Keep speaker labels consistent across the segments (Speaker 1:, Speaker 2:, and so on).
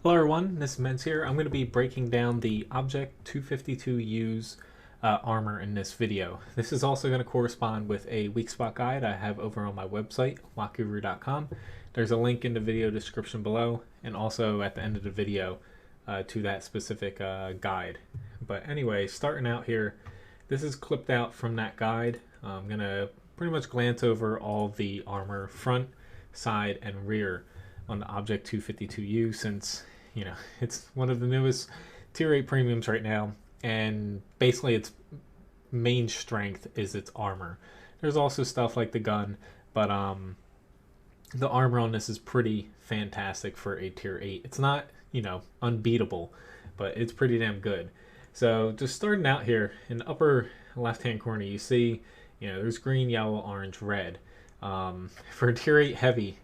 Speaker 1: Hello everyone, this is Mens here. I'm going to be breaking down the Object 252U's armor in this video. This is also going to correspond with a weak spot guide I have over on my website, wackguru.com. There's a link in the video description below and also at the end of the video to that specific guide. But anyway, starting out here, this is clipped out from that guide. I'm going to pretty much glance over all the armor front, side, and rear on the Object 252U since it's one of the newest tier 8 premiums right now, and basically its main strength is its armor. There's also stuff like the gun, but the armor on this is pretty fantastic for a tier 8. It's not unbeatable, but it's pretty damn good. So just starting out here in the upper left hand corner, you see there's green, yellow, orange, red. For tier 8 heavy,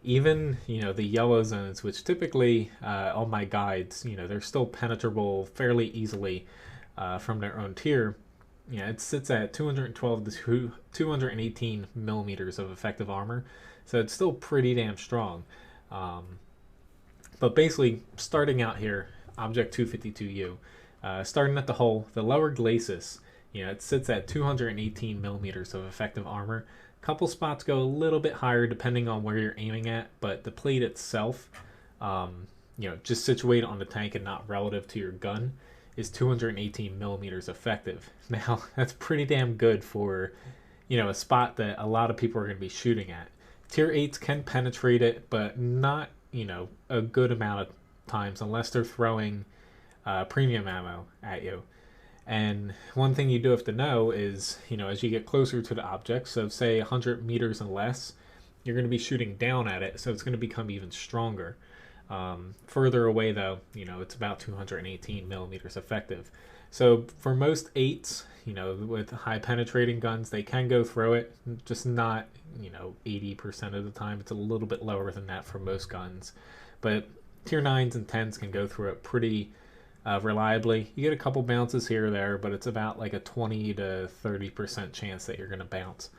Speaker 1: even the yellow zones, which typically on my guides they're still penetrable fairly easily from their own tier. It sits at 212 to 218 millimeters of effective armor, so it's still pretty damn strong. But basically, starting out here, Object 252U, starting at the hull, the lower glacis, it sits at 218 millimeters of effective armor. Couple spots go a little bit higher depending on where you're aiming at, but the plate itself, just situated on the tank and not relative to your gun, is 218 millimeters effective. Now that's pretty damn good for a spot that a lot of people are going to be shooting at. Tier 8s can penetrate it, but not a good amount of times unless they're throwing premium ammo at you. And one thing you do have to know is, as you get closer to the object, so say 100 meters and less, you're going to be shooting down at it, so it's going to become even stronger. Further away, though, it's about 218 millimeters effective. So for most 8s, with high penetrating guns, they can go through it, just not, 80% of the time. It's a little bit lower than that for most guns. But tier 9s and 10s can go through it pretty reliably. You get a couple bounces here or there, but it's about like a 20 to 30% chance that you're going to bounce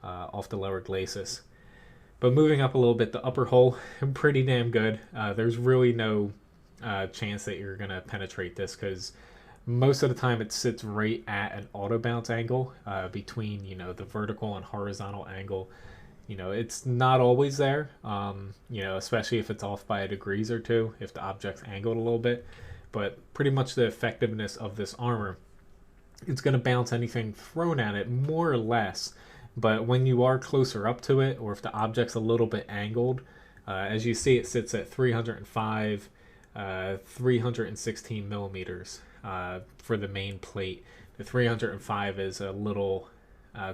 Speaker 1: off the lower glacis. But moving up a little bit, the upper hull, pretty damn good. There's really no chance that you're going to penetrate this because most of the time it sits right at an auto bounce angle between the vertical and horizontal angle. It's not always there, especially if it's off by a degrees or two, if the object's angled a little bit. But pretty much the effectiveness of this armor, it's going to bounce anything thrown at it more or less. But when you are closer up to it, or if the object's a little bit angled, as you see, it sits at 305, 316 millimeters for the main plate. The 305 is a little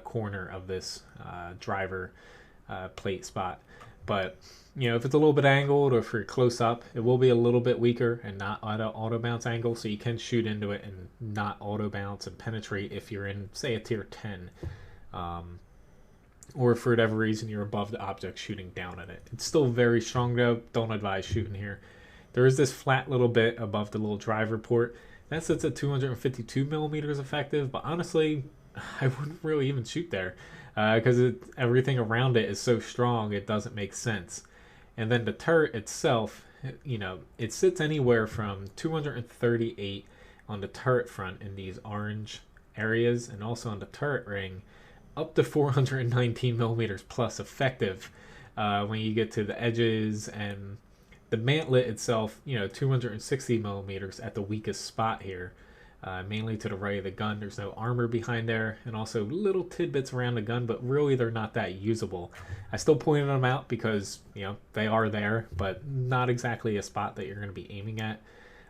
Speaker 1: corner of this driver plate spot. But if it's a little bit angled or if you're close up, it will be a little bit weaker and not at an auto bounce angle, so you can shoot into it and not auto bounce and penetrate if you're in, say, a tier 10. Or if for whatever reason you're above the object shooting down at it. It's still very strong though. Don't advise shooting here. There is this flat little bit above the little driver port. That sits at 252 millimeters effective, but honestly, I wouldn't really even shoot there because everything around it is so strong it doesn't make sense. And then the turret itself, it sits anywhere from 238 on the turret front in these orange areas and also on the turret ring up to 419 millimeters plus effective when you get to the edges, and the mantlet itself 260 millimeters at the weakest spot here, mainly to the right of the gun. There's no armor behind there, and also little tidbits around the gun, but really they're not that usable. I still pointed them out because they are there, but not exactly a spot that you're going to be aiming at.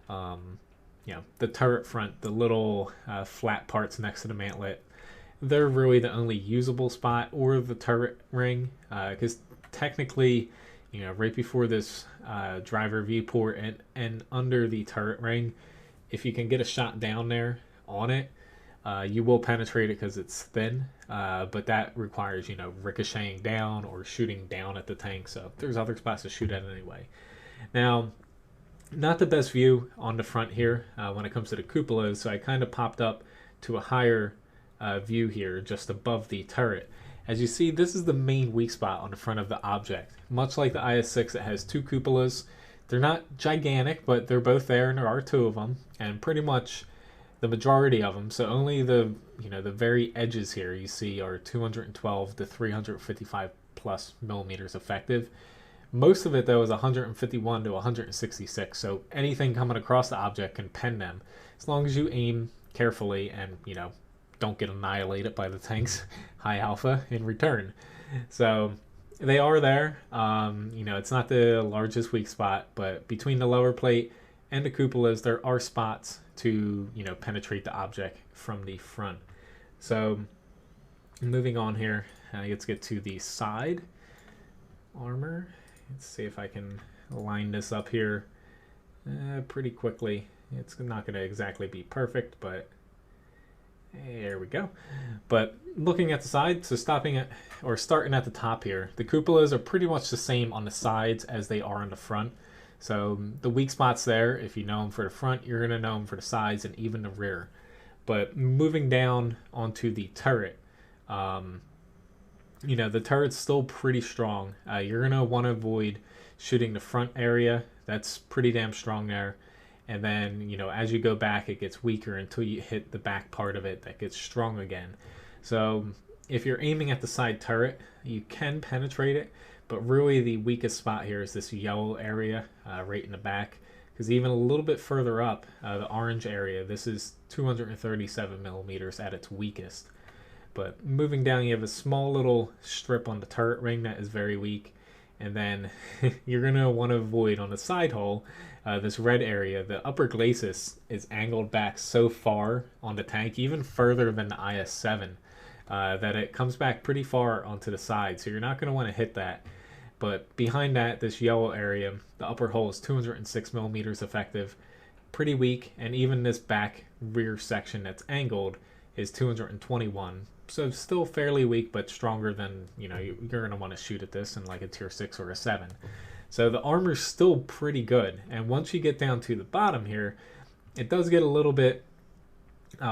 Speaker 1: The turret front, the little flat parts next to the mantlet, they're really the only usable spot, or the turret ring, because technically right before this driver viewport and under the turret ring, if you can get a shot down there on it, you will penetrate it because it's thin, but that requires ricocheting down or shooting down at the tank, so there's other spots to shoot at anyway. Now, not the best view on the front here when it comes to the cupolas, so I kind of popped up to a higher view here just above the turret. As you see, this is the main weak spot on the front of the object. Much like the IS-6, it has two cupolas. They're not gigantic, but they're both there, and there are two of them, and pretty much the majority of them. So only the the very edges here you see are 212 to 355 plus millimeters effective. Most of it though is 151 to 166. So anything coming across the object can pen them, as long as you aim carefully and don't get annihilated by the tank's high alpha in return. So they are there. It's not the largest weak spot, but between the lower plate and the cupolas, there are spots to penetrate the object from the front. So moving on here, let's get to the side armor. Let's see if I can line this up here pretty quickly. It's not going to exactly be perfect, but there we go. But looking at the side, so starting at the top here, the cupolas are pretty much the same on the sides as they are on the front. So the weak spots there, if you know them for the front, you're going to know them for the sides and even the rear. But moving down onto the turret, the turret's still pretty strong. You're going to want to avoid shooting the front area. That's pretty damn strong there. And then, as you go back, it gets weaker until you hit the back part of it that gets strong again. So if you're aiming at the side turret, you can penetrate it. But really the weakest spot here is this yellow area right in the back. Because even a little bit further up, the orange area, this is 237 millimeters at its weakest. But moving down, you have a small little strip on the turret ring that is very weak. And then you're going to want to avoid on the side hull, this red area. The upper glacis is angled back so far on the tank, even further than the IS-7, that it comes back pretty far onto the side. So you're not going to want to hit that. But behind that, this yellow area, the upper hull is 206 millimeters effective, pretty weak. And even this back rear section that's angled is 221. So still fairly weak, but stronger than, you're going to want to shoot at this in like a tier 6 or a 7. So the armor's still pretty good. And once you get down to the bottom here, it does get a little bit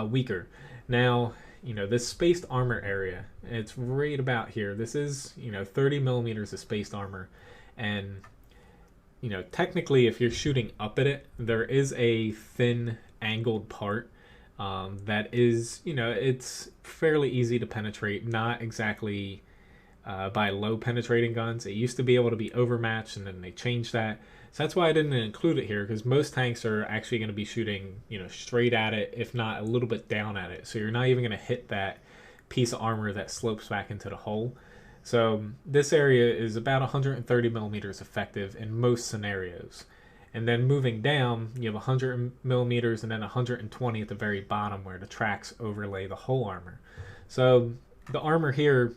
Speaker 1: weaker. Now, this spaced armor area, it's right about here. This is, 30 millimeters of spaced armor. And, technically if you're shooting up at it, there is a thin angled part that is, it's fairly easy to penetrate, not exactly by low penetrating guns. It used to be able to be overmatched, and then they changed that. So that's why I didn't include it here, because most tanks are actually going to be shooting, straight at it, if not a little bit down at it. So you're not even going to hit that piece of armor that slopes back into the hull. So this area is about 130 millimeters effective in most scenarios. And then moving down, you have 100 millimeters and then 120 at the very bottom where the tracks overlay the whole armor. So the armor here,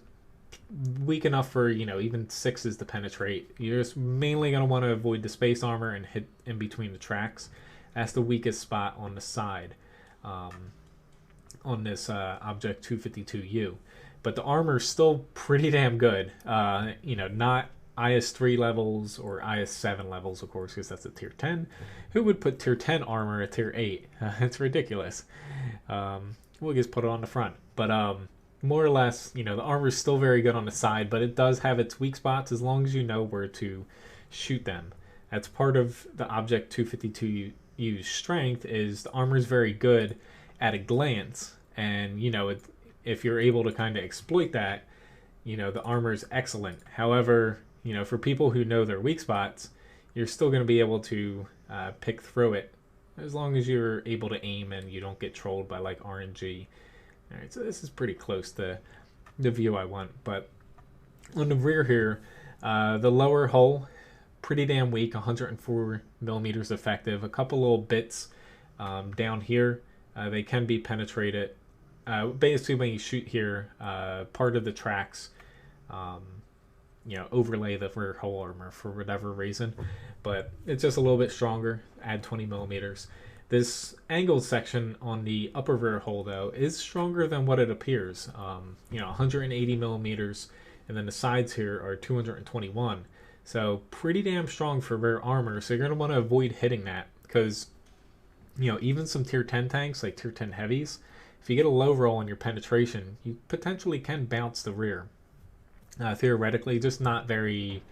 Speaker 1: weak enough for, even 6s to penetrate. You're just mainly going to want to avoid the space armor and hit in between the tracks. That's the weakest spot on the side on this Object 252U. But the armor's still pretty damn good. Not IS-3 levels or IS-7 levels, of course, because that's a tier 10. Who would put tier 10 armor at tier 8? It's ridiculous. We'll just put it on the front. But more or less, the armor is still very good on the side, but it does have its weak spots as long as you know where to shoot them. That's part of the Object 252U's strength, is the armor is very good at a glance. And, if you're able to kind of exploit that, the armor is excellent. However, for people who know their weak spots, you're still going to be able to pick through it as long as you're able to aim and you don't get trolled by like RNG. All right, so this is pretty close to the view I want. But on the rear here, the lower hull, pretty damn weak, 104 millimeters effective. A couple little bits down here, they can be penetrated. Basically, when you shoot here, part of the tracks overlay the rear hull armor for whatever reason, but it's just a little bit stronger. Add 20 millimeters. This angled section on the upper rear hull, though, is stronger than what it appears. 180 millimeters, and then the sides here are 221. So pretty damn strong for rear armor. So you're going to want to avoid hitting that, because even some tier 10 tanks, like tier 10 heavies, if you get a low roll on your penetration, you potentially can bounce the rear. Theoretically, just not very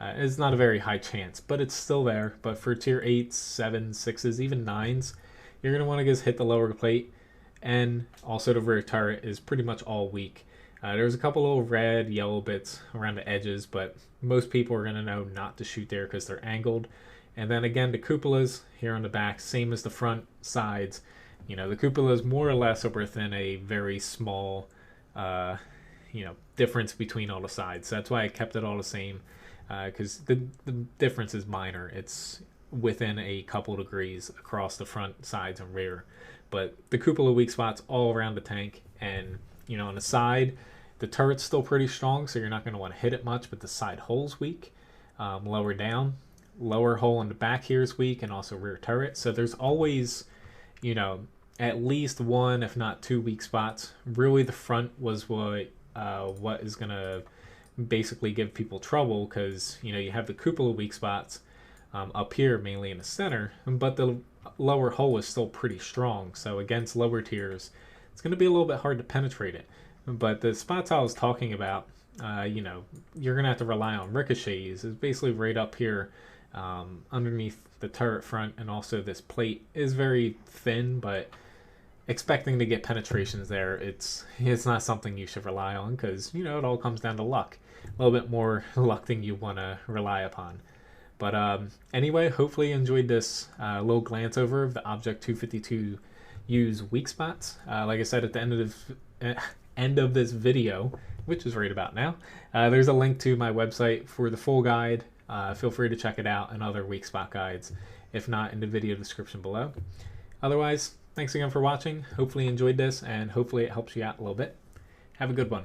Speaker 1: It's not a very high chance, but it's still there. But for tier 8s, 7s, 6s, even 9s, you're going to want to just hit the lower plate. And also the rear turret is pretty much all weak. There's a couple little red, yellow bits around the edges, but most people are going to know not to shoot there because they're angled. And then again, the cupolas here on the back, same as the front sides. You know, the cupolas more or less are within a very small, difference between all the sides. So that's why I kept it all the same, because the difference is minor. It's within a couple degrees across the front, sides, and rear. But the cupola weak spots all around the tank, and on the side, the turret's still pretty strong, so you're not going to want to hit it much, but the side hole's weak. Lower down, lower hole in the back here is weak, and also rear turret. So there's always, at least one, if not two weak spots. Really, the front was what is going to basically give people trouble, because, you have the cupola weak spots up here, mainly in the center, but the lower hole is still pretty strong. So against lower tiers, it's going to be a little bit hard to penetrate it. But the spots I was talking about, you're going to have to rely on ricochets. It's basically right up here underneath the turret front, and also this plate is very thin, but expecting to get penetrations there, it's not something you should rely on, because, it all comes down to luck. A little bit more luck than you want to rely upon. But anyway, hopefully you enjoyed this little glance over of the Object 252U's weak spots. Like I said at the end of this video, which is right about now, there's a link to my website for the full guide. Feel free to check it out, and other weak spot guides, if not, in the video description below. Otherwise, thanks again for watching. Hopefully you enjoyed this, and hopefully it helps you out a little bit. Have a good one.